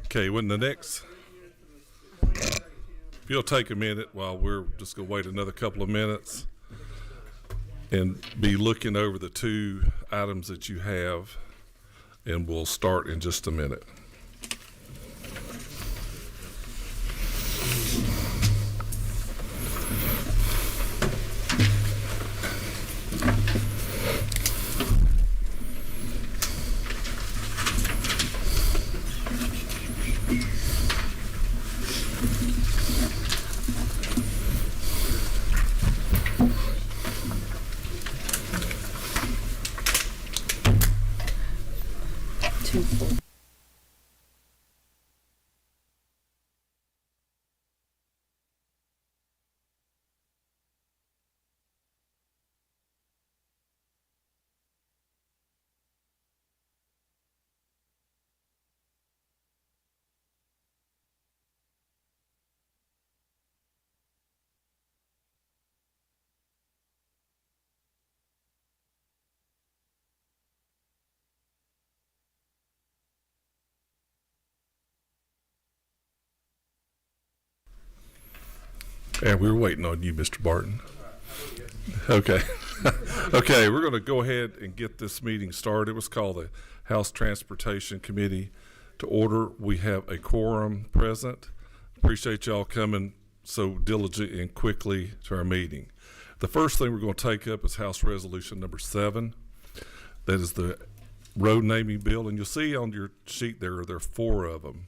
Okay, when the next, if you'll take a minute while we're just going to wait another couple of minutes and be looking over the two items that you have, and we'll start in just a minute. And we were waiting on you, Mr. Barton. Okay. Okay, we're going to go ahead and get this meeting started. It was called the House Transportation Committee to order. We have a quorum present. Appreciate y'all coming so diligently and quickly to our meeting. The first thing we're going to take up is House Resolution number 7. That is the road naming bill. And you'll see on your sheet there are 4 of them.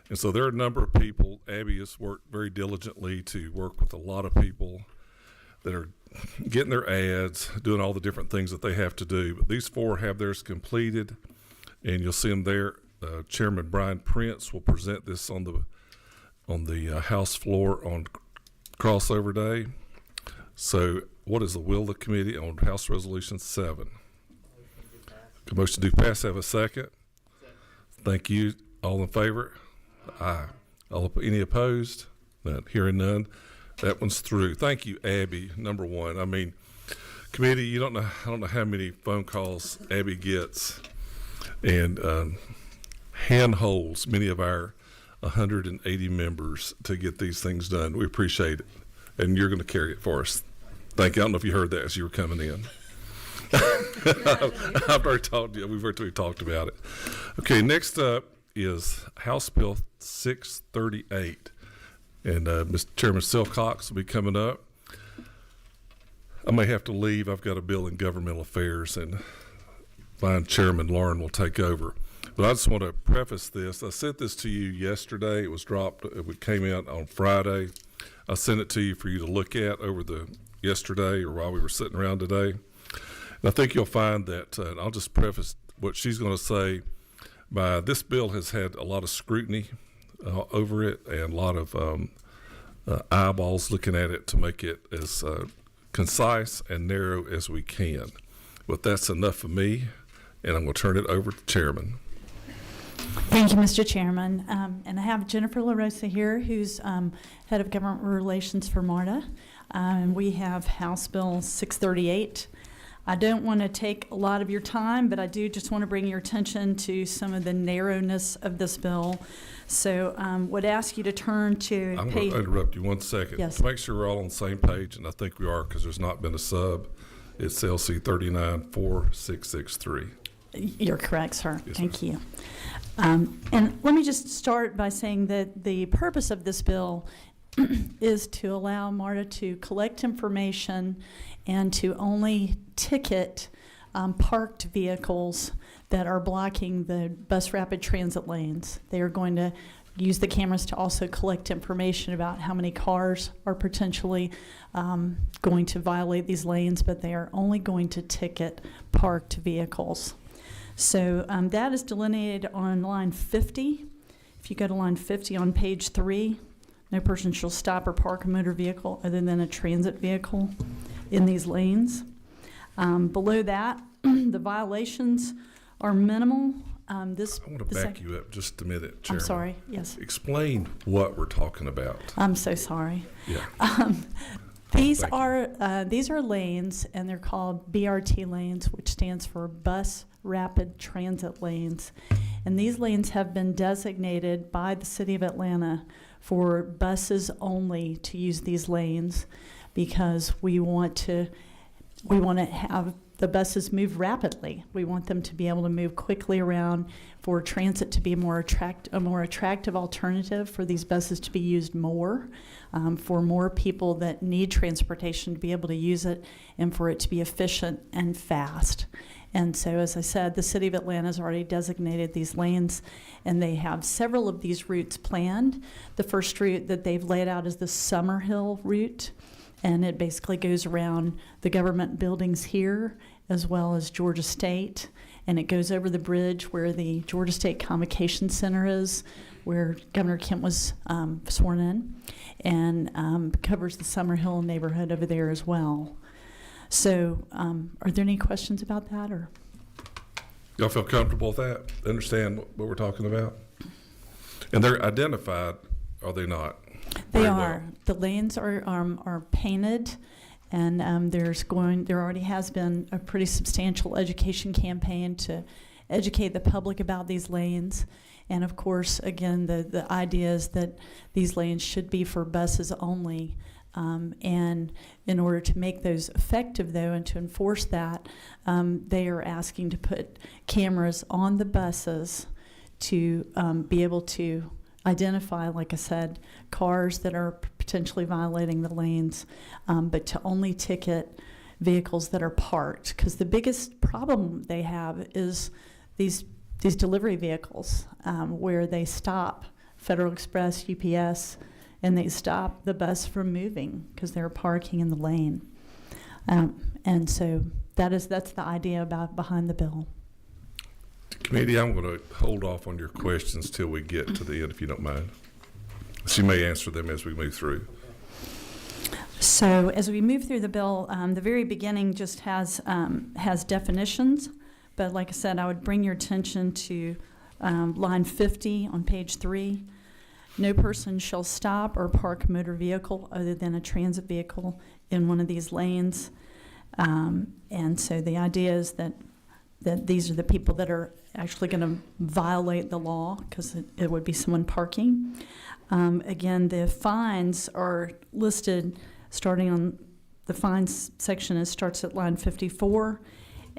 And so there are a number of people. Abby has worked very diligently to work with a lot of people that are getting their ads, doing all the different things that they have to do. But these 4 have theirs completed, and you'll see them there. Chairman Brian Prince will present this on the House floor on crossover day. So what is the will of the committee on House Resolution 7? A motion to pass. Have a second? Thank you. All in favor? Aye. Any opposed? None. Hearing none. That one's through. Thank you, Abby. Number 1. I mean, committee, I don't know how many phone calls Abby gets, and handholds many of our 180 members to get these things done. We appreciate it, and you're going to carry it for us. Thank you. I don't know if you heard that as you were coming in. I've already talked. Yeah, we've already talked about it. Okay, next up is House Bill 638, and Mr. Chairman Silcox will be coming up. I may have to leave. I've got a bill in governmental affairs, and fine Chairman Lauren will take over. But I just want to preface this. I sent this to you yesterday. It was dropped. It came out on Friday. I sent it to you for you to look at over the yesterday or while we were sitting around today. And I think you'll find that, and I'll just preface what she's going to say. This bill has had a lot of scrutiny over it, and a lot of eyeballs looking at it to make it as concise and narrow as we can. But that's enough for me, and I'm going to turn it over to the Chairman. Thank you, Mr. Chairman. And I have Jennifer LaRosa here, who's Head of Government Relations for MARTA. We have House Bill 638. I don't want to take a lot of your time, but I do just want to bring your attention to some of the narrowness of this bill. So would ask you to turn to I'm going to interrupt you 1 second. Yes. To make sure we're all on the same page, and I think we are because there's not been a sub. It's LC 394663. You're correct, sir. Yes, Thank you. And let me just start by saying that the purpose of this bill is to allow MARTA to collect information and to only ticket parked vehicles that are blocking the bus rapid transit lanes. They are going to use the cameras to also collect information about how many cars are potentially going to violate these lanes, but they are only going to ticket parked vehicles. So that is delineated on line 50. If you go to line 50 on page 3, no person shall stop or park a motor vehicle other than a transit vehicle in these lanes. Below that, the violations are minimal. I want to back you up just a minute, Chairman. I'm sorry, yes. Explain what we're talking about. I'm so sorry. Yeah. These are lanes, and they're called BRT lanes, which stands for Bus Rapid Transit Lanes. And these lanes have been designated by the City of Atlanta for buses only to use these lanes, because we want to have the buses move rapidly. We want them to be able to move quickly around, for transit to be a more attractive alternative, for these buses to be used more, for more people that need transportation to be able to use it, and for it to be efficient and fast. And so, as I said, the City of Atlanta has already designated these lanes, and they have several of these routes planned. The first route that they've laid out is the Summerhill route, and it basically goes around the government buildings here as well as Georgia State, and it goes over the bridge where the Georgia State Convocation Center is, where Governor Kemp was sworn in, and covers the Summerhill neighborhood over there as well. So are there any questions about that? Or Y'all feel comfortable with that? Understand what we're talking about? And they're identified, are they not? They Very are. well. The lanes are painted, and there already has been a pretty substantial education campaign to educate the public about these lanes. And of course, again, the idea is that these lanes should be for buses only. And in order to make those effective, though, and to enforce that, they are asking to put cameras on the buses to be able to identify, like I said, cars that are potentially violating the lanes, but to only ticket vehicles that are parked. Because the biggest problem they have is these delivery vehicles, where they stop Federal Express, UPS, and they stop the bus from moving because they're parking in the lane. And so that's the idea behind the bill. Committee, I'm going to hold off on your questions till we get to the end, if you don't mind. So you may answer them as we move through. So as we move through the bill, the very beginning just has definitions, but like I said, I would bring your attention to line 50 on page 3. No person shall stop or park a motor vehicle other than a transit vehicle in one of these lanes. And so the idea is that these are the people that are actually going to violate the law, because it would be someone parking. Again, the fines are listed starting on the fines section. It starts at line 54,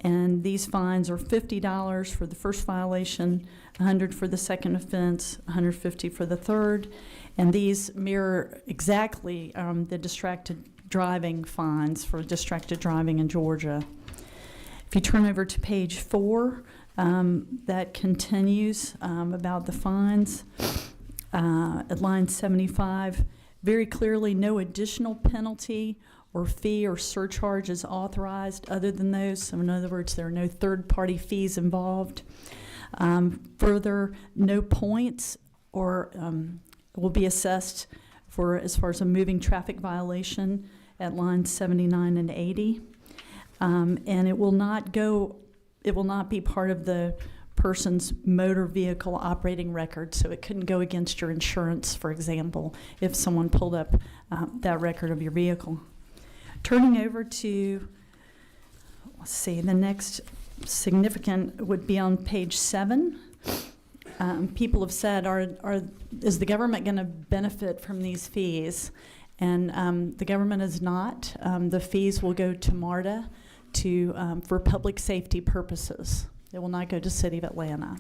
and these fines are $50 for the first violation, $100 for the second offense, $150 for the third, and these mirror exactly the distracted driving fines for distracted driving in Georgia. If you turn over to page 4, that continues about the fines. At line 75, very clearly, no additional penalty or fee or surcharge is authorized other than those. So in other words, there are no third-party fees involved. Further, no points or will be assessed for as far as a moving traffic violation at lines 79 and 80. And it will not be part of the person's motor vehicle operating record, so it couldn't go against your insurance, for example, if someone pulled up that record of your vehicle. Turning over to, let's see, the next significant would be on page 7. People have said, is the government going to benefit from these fees? And the government is not. The fees will go to MARTA for public safety purposes. They will not go to City of Atlanta.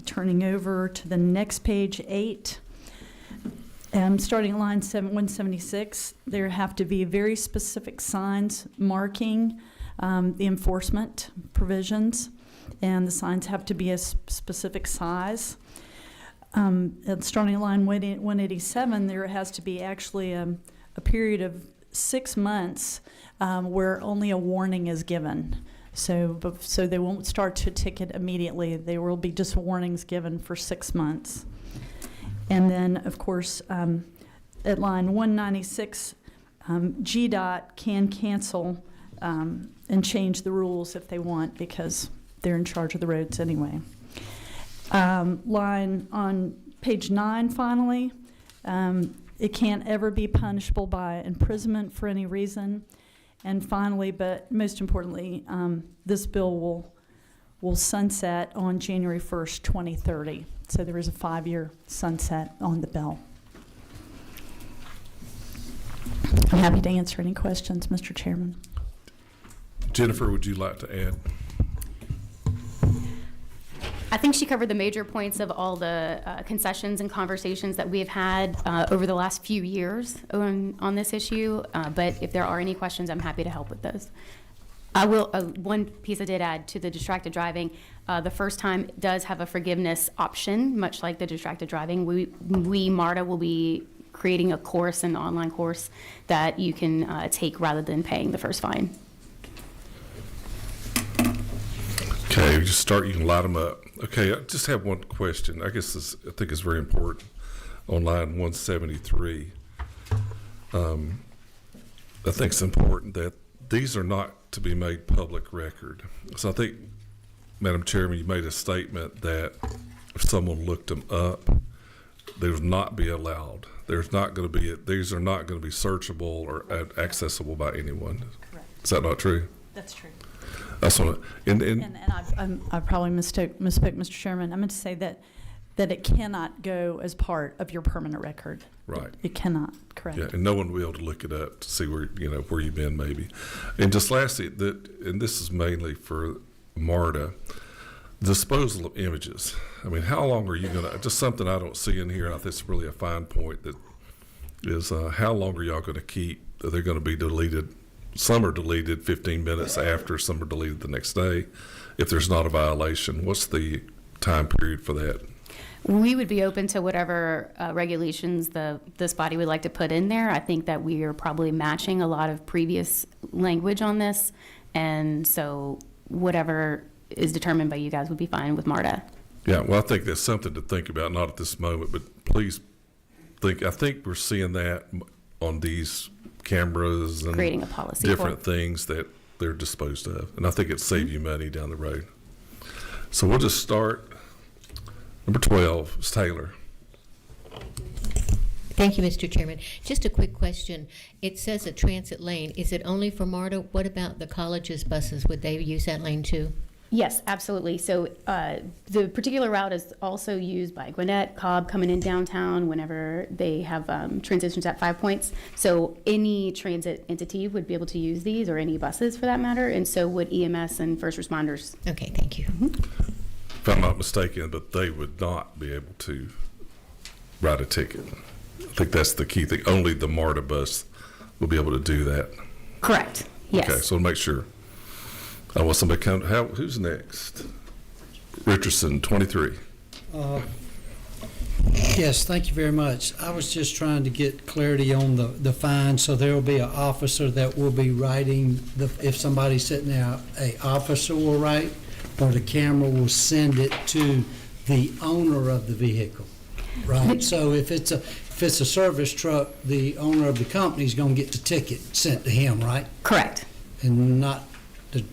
Turning over to the next page, 8. Starting at line 176, there have to be very specific signs marking the enforcement provisions, and the signs have to be a specific size. Starting at line 187, there has to be actually a period of 6 months where only a warning is given. So they won't start to ticket immediately. There will be just warnings given for 6 months. And then, of course, at line 196, GDOT can cancel and change the rules if they want, because they're in charge of the roads anyway. Line on page 9, finally, it can't ever be punishable by imprisonment for any reason. And finally, but most importantly, this bill will sunset on January 1st, 2030. So there is a 5-year sunset on the bill. I'm happy to answer any questions, Mr. Chairman. Jennifer, would you like to add? I think she covered the major points of all the concessions and conversations that we have had over the last few years on this issue. But if there are any questions, I'm happy to help with those. I will, one piece I did add to the distracted driving, the first time does have a forgiveness option, much like the distracted driving. We MARTA, will be creating a course, an online course that you can take rather than paying the first fine. Okay, you just start, you can light them up. Okay, I just have one question. I guess this, I think it's very important. On line 173, I think it's important that these are not to be made public record. So I think, Madam Chairman, you made a statement that if someone looked them up, they would not be allowed. There's not going to be, these are not going to be searchable or accessible by anyone. Correct. Is that not true? That's true. That's what, I probably misspoke, Mr. Chairman. I meant to say that it cannot go as part of your permanent record. right. It cannot, correct. Yeah, and no one will be able to look it up to see where, you know, where you've been maybe. And just lastly, and this is mainly for MARTA, disposal of images. I mean, how long are you going to, just something I don't see in here, and I think it's really a fine point, that is how long are y'all going to keep, are they going to be deleted? Some are deleted 15 minutes after, some are deleted the next day. If there's not a violation, what's the time period for that? We would be open to whatever regulations this body would like to put in there. I think that we are probably matching a lot of previous language on this, and so whatever is determined by you guys would be fine with MARTA. Yeah, well, I think that's something to think about, not at this moment, but please think, I think we're seeing that on these cameras and Creating a policy different things that they're disposed of. And I think it'd save you money down the road. So we'll just start. Number 12 is Taylor. Thank you, Mr. Chairman. Just a quick question. It says a transit lane. Is it only for MARTA? What about the college's buses? Would they use that lane too? Yes, absolutely. So the particular route is also used by Gwinnett, Cobb coming in downtown whenever they have transitions at 5 points. So any transit entity would be able to use these, or any buses for that matter, and so would EMS and first responders. Okay, thank you. If I'm not mistaken, but they would not be able to write a ticket. I think that's the key thing. Only the MARTA bus will be able to do that. Correct. Yes. Okay, so make sure. I want somebody come. Who's next? Richardson, 23. Yes, thank you very much. I was just trying to get clarity on the fine. So there will be an officer that will be writing, if somebody's sitting there, an officer will write, or the camera will send it to the owner of the vehicle, right? So if it's a service truck, the owner of the company is going to get the ticket sent to him, right? Correct. And not the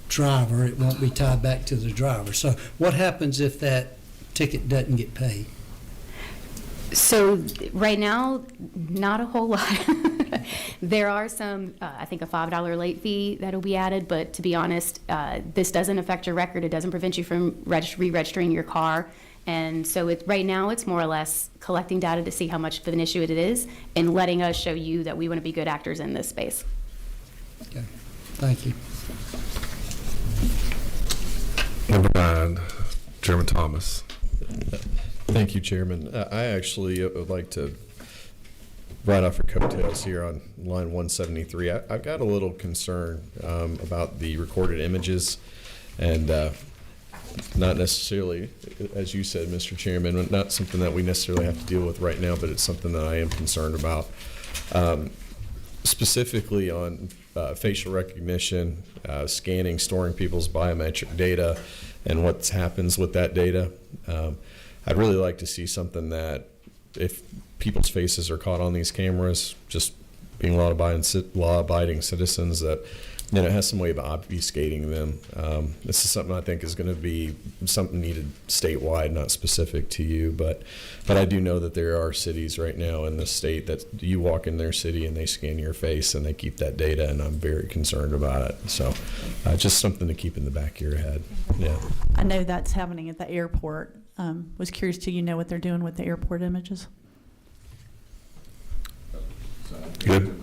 driver. It won't be tied back to the driver. So what happens if that ticket doesn't get paid? So right now, not a whole lot. There are some, I think a $5 late fee that'll be added, but to be honest, this doesn't affect your record. It doesn't prevent you from re-registering your car. And so right now it's more or less collecting data to see how much of an issue it is and letting us show you that we want to be good actors in this space. Okay, thank you. Number 9, Chairman Thomas. Thank you, Chairman. I actually would like to ride off your coattails here on line 173. I've got a little concern about the recorded images, and not necessarily, as you said, Mr. Chairman, not something that we necessarily have to deal with right now, but it's something that I am concerned about. Specifically on facial recognition, scanning, storing people's biometric data, and what happens with that data. I'd really like to see something that if people's faces are caught on these cameras, just being law-abiding citizens, that it has some way of obfuscating them. This is something I think is going to be something needed statewide, not specific to you. But I do know that there are cities right now in the state that you walk in their city and they scan your face and they keep that data, and I'm very concerned about it. So just something to keep in the back of your head. Yeah. I know that's happening at the airport. Was curious, do you know what they're doing with the airport images? Good.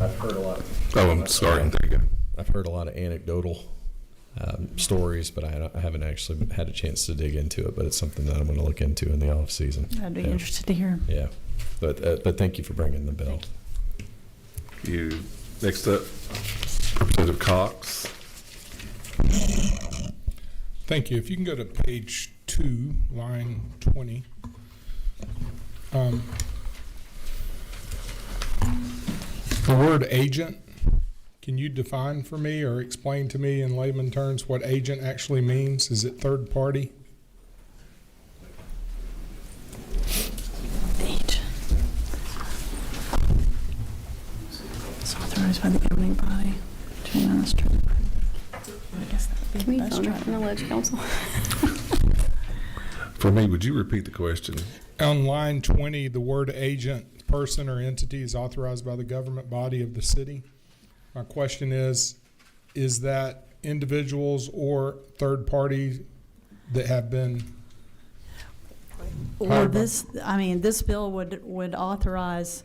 I've heard a lot. Oh, I'm sorry. There you go. I've heard a lot of anecdotal stories, but I haven't actually had a chance to dig into it. But it's something that I'm going to look into in the off season. I'd be Yeah. interested to hear. Yeah, but thank you for bringing the bill. You next up, Representative Cox. Thank you. If you can go to page 2, line 20. The word agent, can you define for me or explain to me in layman terms what agent actually means? Is it third party? Agent. It's authorized by the governing body to administer. I guess that would be Can we the best phone her driver. from the Ledge Council? For me, would you repeat the question? On line 20, the word agent, person or entity is authorized by the government body of the city. My question is that individuals or third parties that have been Or this, I mean, this bill would authorize,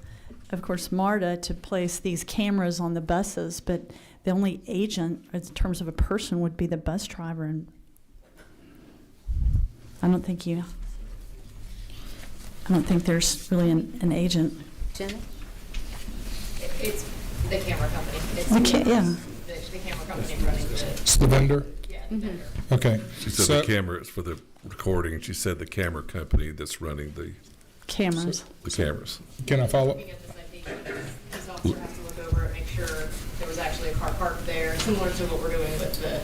of course, MARTA to place these cameras on the buses, but the only agent, in terms of a person, would be the bus driver. And I don't think there's really an agent. Jenna? It's the camera company. It's Yeah. the camera company running the, it's the vendor? yeah, the vendor. Okay. She said So- the camera is for the recording. She said the camera company that's running the Cameras. cameras. Can I follow? Looking at the citation, this officer has to look over it, make sure there was actually a car parked there, similar to what we're doing with the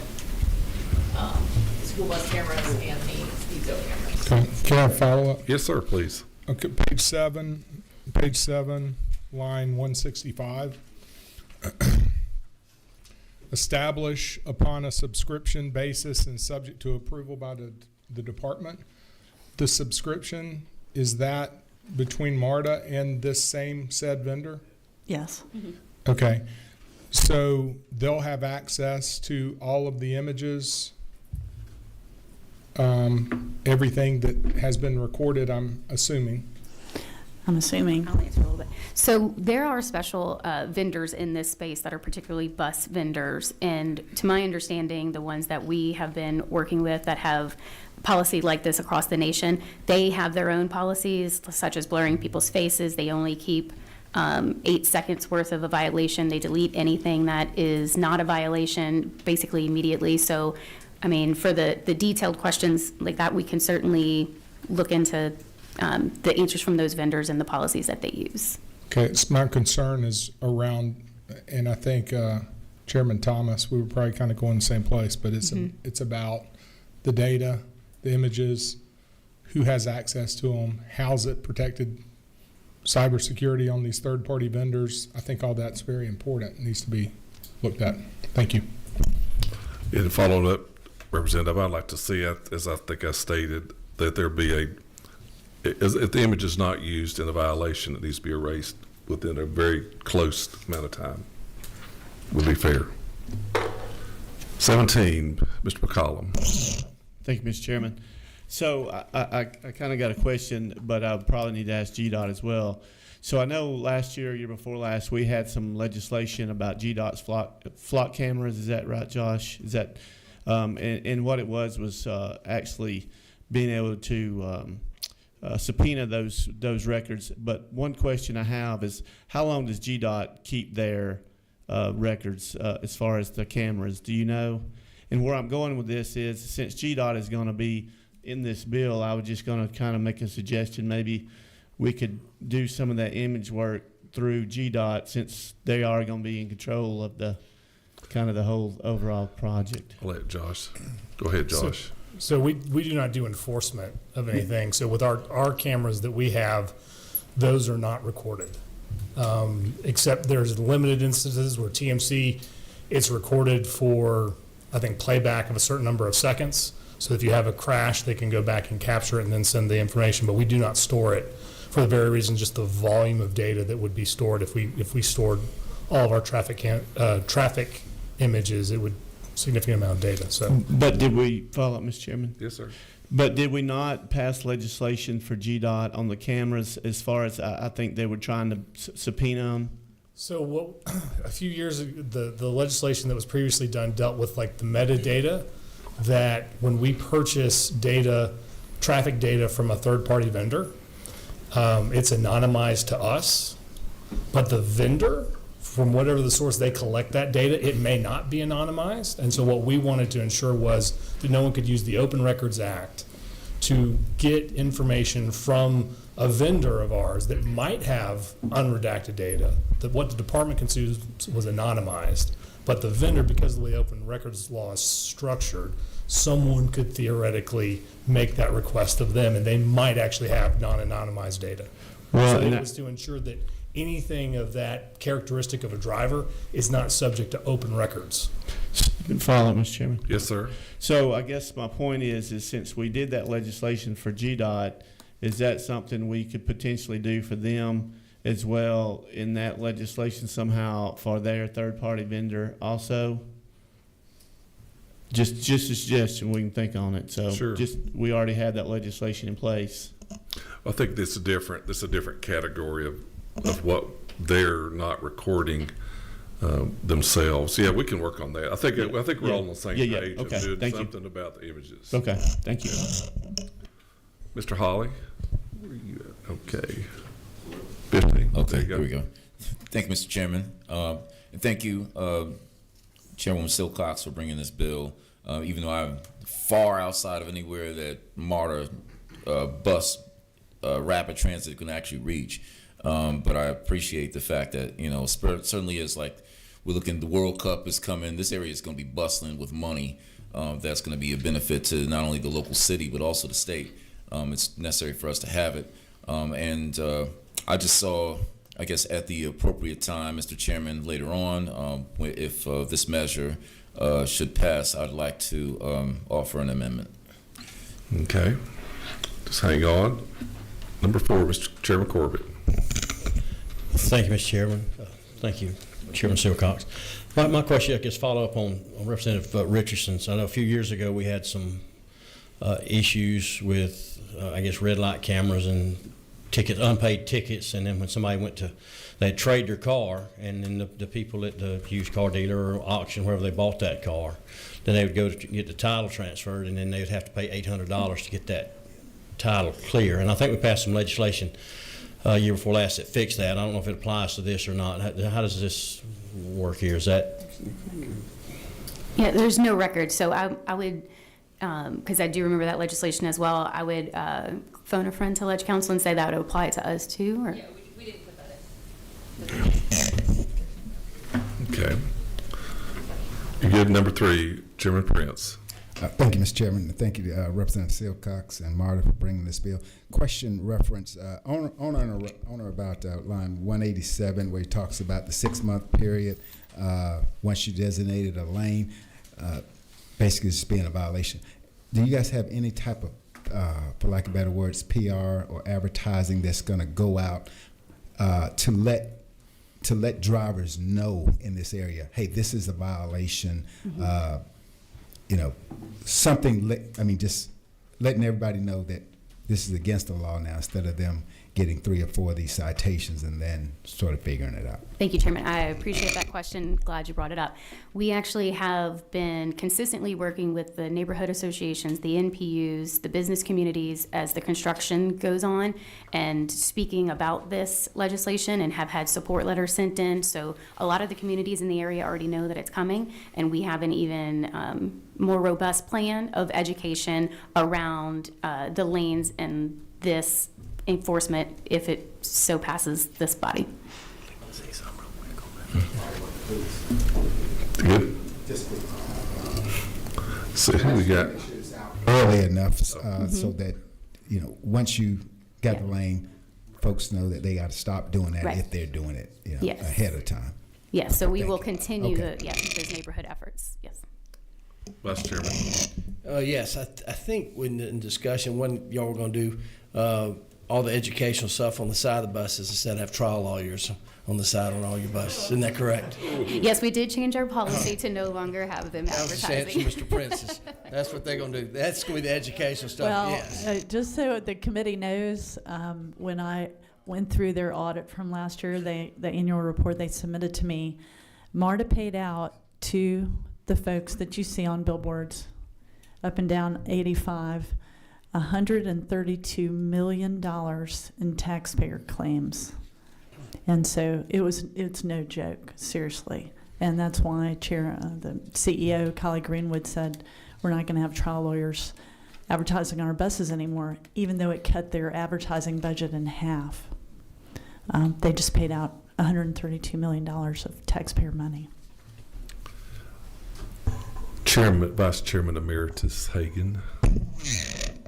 school bus cameras and the speed zone cameras. Can I follow up? Yes, sir, please. Okay, page 7, line 165. Establish upon a subscription basis and subject to approval by the department. The subscription, is that between MARTA and this same said vendor? Yes. Okay, so they'll have access to all of the images, everything that has been recorded, I'm assuming. I'm assuming. I'll answer a little bit. So there are special vendors in this space that are particularly bus vendors. And to my understanding, the ones that we have been working with that have policy like this across the nation, they have their own policies, such as blurring people's faces. They only keep 8 seconds worth of a violation. They delete anything that is not a violation basically immediately. So, I mean, for the detailed questions like that, we can certainly look into the answers from those vendors and the policies that they use. Okay, it's my concern is around, and I think Chairman Thomas, we were probably kind of going the same place, but it's about the data, the images, who has access to them, how's it protected, cybersecurity on these third-party vendors. I think all that's very important. It needs to be looked at. Thank you. And followed up, Representative, I'd like to see, as I think I stated, that there be if the image is not used in a violation, it needs to be erased within a very close amount of time. Would be fair. 17, Mr. McCollum. Thank you, Mr. Chairman. So I kind of got a question, but I probably need to ask GDOT as well. So I know last year before last, we had some legislation about GDOT's flock cameras. Is that right, Josh? Is that and what it was actually being able to subpoena those records. But one question I have is, how long does GDOT keep their records as far as the cameras? Do you know? And where I'm going with this is, since GDOT is going to be in this bill, I was just going to kind of make a suggestion. Maybe we could do some of that image work through GDOT, since they are going to be in control of the kind of the whole overall project. I'll let Josh. Go ahead, Josh. So we do not do enforcement of anything. So with our cameras that we have, those are not recorded. Except there's limited instances where TMC, it's recorded for, I think, playback of a certain number of seconds. So if you have a crash, they can go back and capture it and then send the information, but we do not store it for the very reason, just the volume of data that would be stored. If we stored all of our traffic images, it would significant amount of data, so. But did we follow up, Mr. Chairman? Yes, sir. But did we not pass legislation for GDOT on the cameras as far as I think they were trying to subpoena them? So what, a few years ago, the legislation that was previously done dealt with like the metadata that when we purchase data, traffic data from a third-party vendor, it's anonymized to us, but the vendor, from whatever the source they collect that data, it may not be anonymized. And so what we wanted to ensure was that no one could use the Open Records Act to get information from a vendor of ours that might have unredacted data, that what the department consumes was anonymized. But the vendor, because of the way open records law is structured, someone could theoretically make that request of them, and they might actually have non-anonymized data. Well, So it was to ensure that anything of that characteristic of a driver is not subject to open records. Follow up, Mr. Chairman. Yes, sir. So I guess my point is since we did that legislation for GDOT, is that something we could potentially do for them as well in that legislation somehow for their third-party vendor also? Just a suggestion, we can think on it. So Sure. we already have that legislation in place. I think this is a different category of what they're not recording themselves. Yeah, we can work on that. I think we're all on the same Yeah. page Okay. of doing Thank you. something about the images. Okay, thank you. Mr. Holly, where are you at? Okay. 15. Okay, There you here we go. Thank you, Mr. Chairman. And thank you, Chairwoman Silcox, for bringing this bill. Even though I'm far outside of anywhere that MARTA bus rapid transit can actually reach. But I appreciate the fact that, you know, certainly is like, we're looking, the World Cup is coming. This area is going to be bustling with money. That's going to be a benefit to not only the local city, but also the state. It's necessary for us to have it. And I just saw, I guess, at the appropriate time, Mr. Chairman, later on, if this measure should pass, I'd like to offer an amendment. Okay. Just hang on. Number 4, Mr. Chairman Corbett. Thank you, Mr. Chairman. Thank you, Chairman Silcox. My question, I guess, follow up on Representative Richardson's. I know a few years ago we had some issues with, I guess, red light cameras and tickets, unpaid tickets, and then when somebody went to, they'd trade their car, and then the people at the used car dealer or auction, wherever they bought that car, then they would go to get the title transferred, and then they would have to pay $800 to get that title clear. And I think we passed some legislation year before last that fixed that. I don't know if it applies to this or not. How does this work here? Is that? Yeah, there's no record, so I would, because I do remember that legislation as well, I would phone a friend to Ledge Council and say that would apply to us too, or? Yeah, we didn't put that in. Okay. You good? Number 3, Chairman Prince. Thank you, Mr. Chairman. Thank you to Representative Silcox and Marta for bringing this bill. Question reference on or about line 187, where he talks about the 6-month period once you designated a lane, basically just being a violation. Do you guys have any type of, for lack of better words, PR or advertising that's going to go out to let drivers know in this area, hey, this is a violation? Mm-hmm. You know, something, just letting everybody know that this is against the law now, instead of them getting 3 or 4 of these citations and then sort of figuring it out. Thank you, Chairman. I appreciate that question. Glad you brought it up. We actually have been consistently working with the neighborhood associations, the NPUs, the business communities as the construction goes on, and speaking about this legislation, and have had support letters sent in. So a lot of the communities in the area already know that it's coming, and we have an even more robust plan of education around the lanes and this enforcement if it so passes this body. Good. So who we got? Early enough so that, you know, once you got the lane, folks know that they got to stop doing that Right. if they're doing it, Yes. ahead of time. Yes, so we Thank will you. continue Okay. those neighborhood efforts, yes. Vice Chairman. Yes, I think in discussion, when y'all were going to do all the educational stuff on the side of the buses instead of have trial lawyers on the side on all your buses. Isn't that correct? Yes, we did change our policy to no longer have them I was just answering advertising. Mr. Prince's. That's what they're going to do. That's going to be the educational stuff, Well, yes. just so the committee knows, when I went through their audit from last year, the annual report they submitted to me, MARTA paid out to the folks that you see on billboards up and down 85, $132 million in taxpayer claims. And so it's no joke, seriously. And that's why the CEO, Collie Greenwood, said we're not going to have trial lawyers advertising on our buses anymore, even though it cut their advertising budget in half. They just paid out $132 million of taxpayer money. Vice Chairman Emeritus Hagan.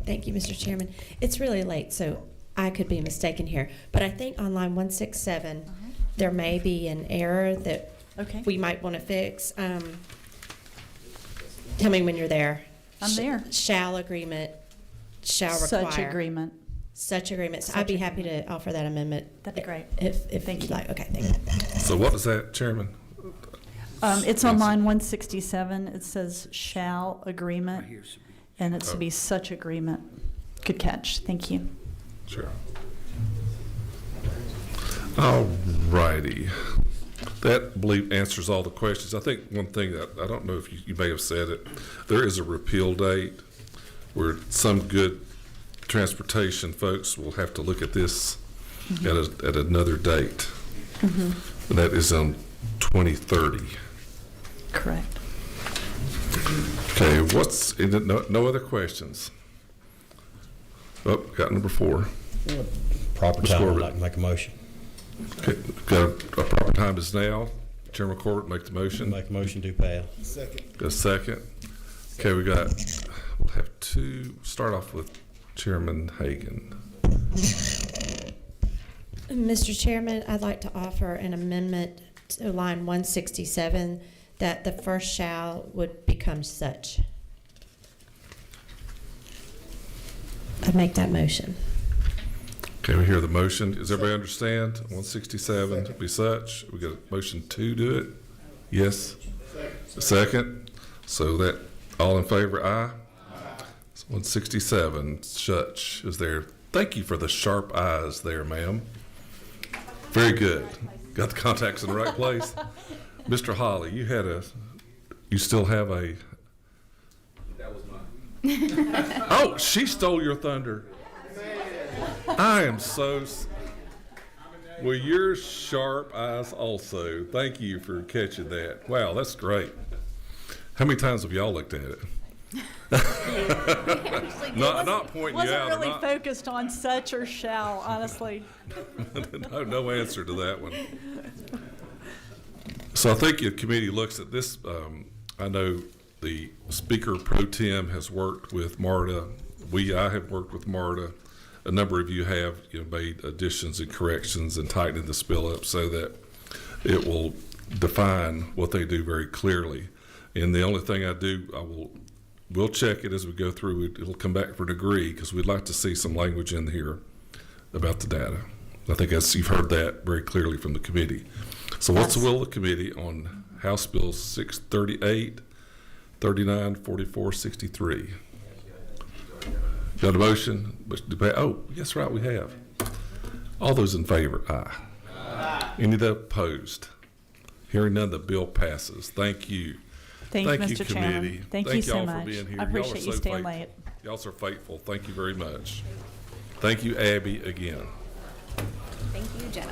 Thank you, Mr. Chairman. It's really late, so I could be mistaken here, but I think on line 167, there may be an error that we might want to fix. Tell me when you're there. I'm there. Shall agreement, shall require. Such agreement. Such agreement. So I'd be happy to offer that amendment. That'd be great. If Thank you'd you. like. Okay, thank you. So what is that, Chairman? It's on line 167. It says shall agreement, and it's to be such agreement. Good catch. Thank you. Sure. All righty. That, I believe, answers all the questions. I think one thing that, I don't know if you may have said it, there is a repeal date where some good transportation folks will have to look at this at another date. And that is on 2030. Correct. Okay, no other questions? Oh, got number 4. Proper Ms. time, I'd Corbett. like to make a motion. Okay, got a proper time is now. Chairman Corbett, make the motion. Make a motion to pass. Got a second. Okay, we'll have two, start off with Chairman Hagan. Mr. Chairman, I'd like to offer an amendment to line 167 that the first shall would become such. I'd make that motion. Okay, we hear the motion. Does everybody understand? 167 be such. We got a motion to do it? Yes? A second? So that, all in favor, aye? So 167, such is there. Thank you for the sharp eyes there, ma'am. Very good. Got the contacts in the right place. Mr. Holly, you still have a. That was mine. Oh, she stole your thunder. I am so. Well, your sharp eyes also. Thank you for catching that. Wow, that's great. How many times have y'all looked at it? Not pointing you out. Wasn't really focused on such or shall, honestly. No answer to that one. So I think the committee looks at this. I know the Speaker Pro Tem has worked with MARTA. I have worked with MARTA. A number of you have made additions and corrections and tightened the spill up so that it will define what they do very clearly. And the only thing I do, we'll check it as we go through. It'll come back for degree because we'd like to see some language in here about the data. I think you've heard that very clearly from the committee. So what's the will of the committee on House Bills 638, 39, 44, 63? Got a motion? Oh, yes, right, we have. All those in favor, aye. Any that opposed? Hearing none, the bill passes. Thank you. Thank you, Mr. Chairman. Committee. Thank you so y'all much. for being here. I appreciate you staying faithful. late. Y'all are faithful. Thank you very much. Thank you, Abby, again. Thank you, Jenna.